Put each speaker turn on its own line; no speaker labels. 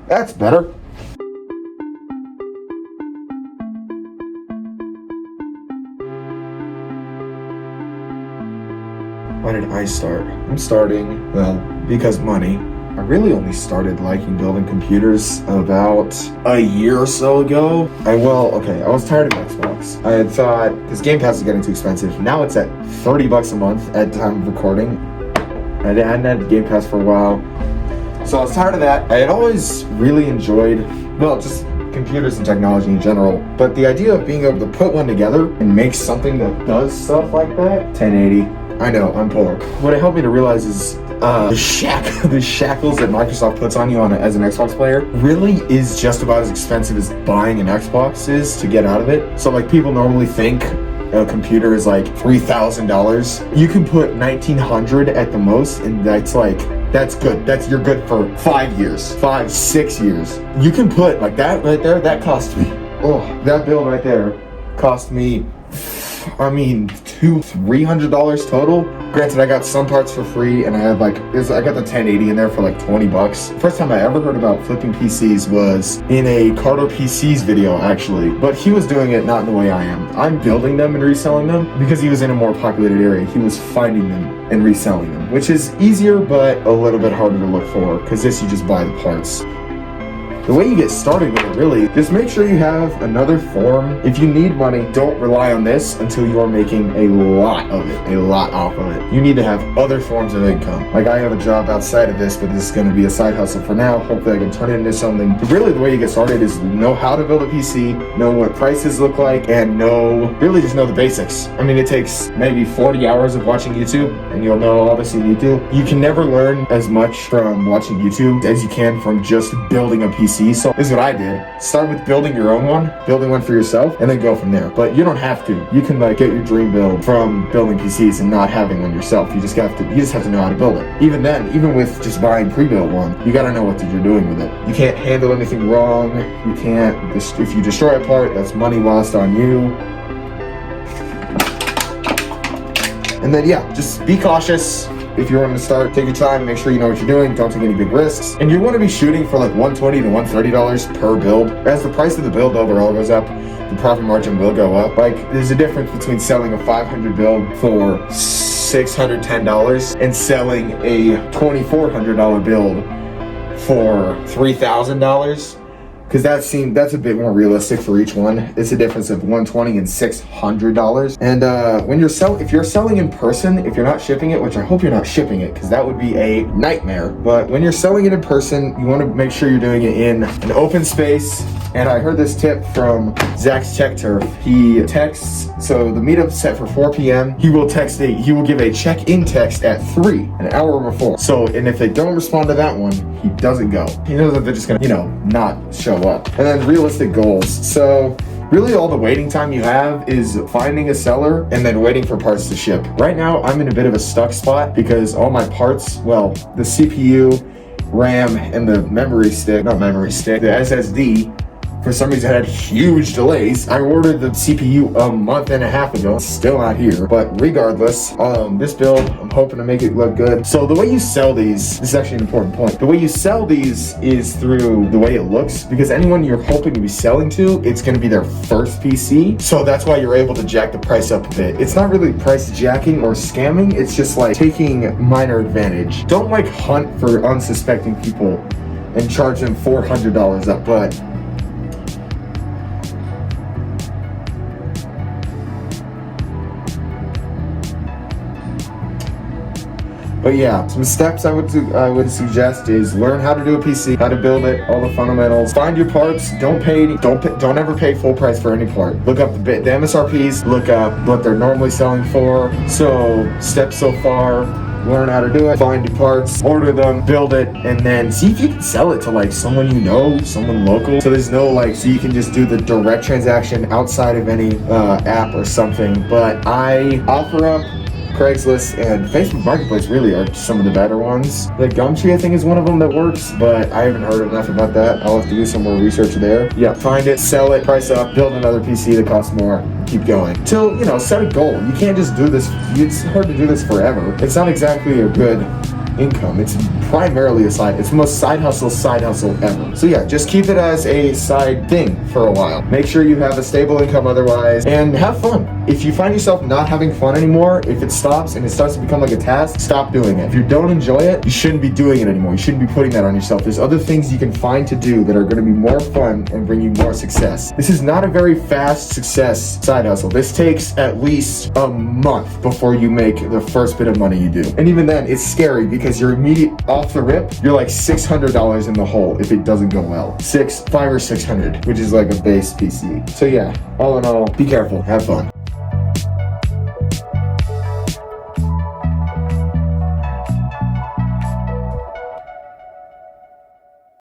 That's better. Why did I start? I'm starting, well, because money. I really only started liking building computers about a year or so ago. I was tired of Xbox. I had thought, because Game Pass is getting too expensive. Now it's at $30 a month at the time of recording. I hadn't had Game Pass for a while. So I was tired of that. I had always really enjoyed, well, just computers and technology in general. But the idea of being able to put one together and make something that does stuff like that, 1080. I know, I'm poor. What it helped me to realize is the shackles that Microsoft puts on you as an Xbox player really is just about as expensive as buying an Xbox is to get out of it. So like people normally think a computer is like $3,000. You can put $1,900 at the most, and that's good. You're good for 5 years, 5-6 years. You can put like that right there. That cost me. That build right there cost me. $200-$300 total. Granted, I got some parts for free, and I got the 1080 in there for like $20. First time I ever heard about flipping PCs was in a Carter PCs video, actually. But he was doing it not in the way I am. I'm building them and reselling them because he was in a more populated area. He was finding them and reselling them, which is easier but a little bit harder to look for because this you just buy the parts. The way you get started with it, really, just make sure you have another form. If you need money, don't rely on this until you are making a lot off of it. You need to have other forms of income. Like I have a job outside of this, but this is going to be a side hustle for now. Hopefully I can turn it into something. But really, the way you get started is know how to build a PC, know what prices look like, and really just know the basics. I mean, it takes maybe 40 hours of watching YouTube, and you'll know all this you need to. You can never learn as much from watching YouTube as you can from just building a PC. So this is what I did. Start with building your own one, building one for yourself, and then go from there. But you don't have to. You can get your dream build from building PCs and not having one yourself. You just have to know how to build it. Even then, even with just buying pre-built one, you gotta know what you're doing with it. You can't handle anything wrong. You can't, if you destroy a part, that's money lost on you. And then just be cautious. If you're wanting to start, take your time, make sure you know what you're doing, don't take any big risks. And you want to be shooting for like $120 to $130 per build. As the price of the build overall goes up, the profit margin will go up. Like, there's a difference between selling a 500 build for $610 and selling a $2,400 build for $3,000. Because that's a bit more realistic for each one. It's a difference of $120 and $600. And if you're selling in person, if you're not shipping it, which I hope you're not shipping it, because that would be a nightmare. But when you're selling it in person, you want to make sure you're doing it in an open space. And I heard this tip from Zach's Tech Turf. He texts, so the meetup's set for 4 p.m. He will give a check-in text at 3, an hour before. So, and if they don't respond to that one, he doesn't go. He knows that they're just gonna, not show up. And then realistic goals. So really all the waiting time you have is finding a seller and then waiting for parts to ship. Right now, I'm in a bit of a stuck spot because all my parts, the CPU, RAM, and the the SSD, for some reason had huge delays. I ordered the CPU a month and a half ago. It's still not here. But regardless, this build, I'm hoping to make it look good. So the way you sell these, this is actually an important point. The way you sell these is through the way it looks, because anyone you're hoping to be selling to, it's going to be their first PC. So that's why you're able to jack the price up a bit. It's not really price jacking or scamming. It's just like taking minor advantage. Don't hunt for unsuspecting people and charge them $400 up, But yeah, some steps I would suggest is learn how to do a PC, how to build it, all the fundamentals. Find your parts. Don't ever pay full price for any part. Look up the MSRPs. Look up what they're normally selling for. So steps so far. Learn how to do it. Find your parts. Order them. Build it, and then see if you can sell it to someone you know, someone local. So there's no so you can just do the direct transaction outside of any app or something. But I offer up Craigslist and Facebook Marketplace really are some of the better ones. The Gumtree, I think, is one of them that works, but I haven't heard enough about that. I'll have to do some more research there. Yeah, find it, sell it, price up, build another PC that costs more, keep going. Till, set a goal. You can't just do this. It's hard to do this forever. It's not exactly a good income. It's primarily it's the most side hustle ever. So yeah, just keep it as a side thing for a while. Make sure you have a stable income otherwise, and have fun. If you find yourself not having fun anymore, if it stops and it starts to become like a task, stop doing it. If you don't enjoy it, you shouldn't be doing it anymore. You shouldn't be putting that on yourself. There's other things you can find to do that are going to be more fun and bring you more success. This is not a very fast success side hustle. This takes at least a month before you make the first bit of money you do. And even then, it's scary because you're immediate off the rip, you're like $600 in the hole if it doesn't go well. $500 or $600, which is like a base PC. So yeah, all in all, be careful, have fun.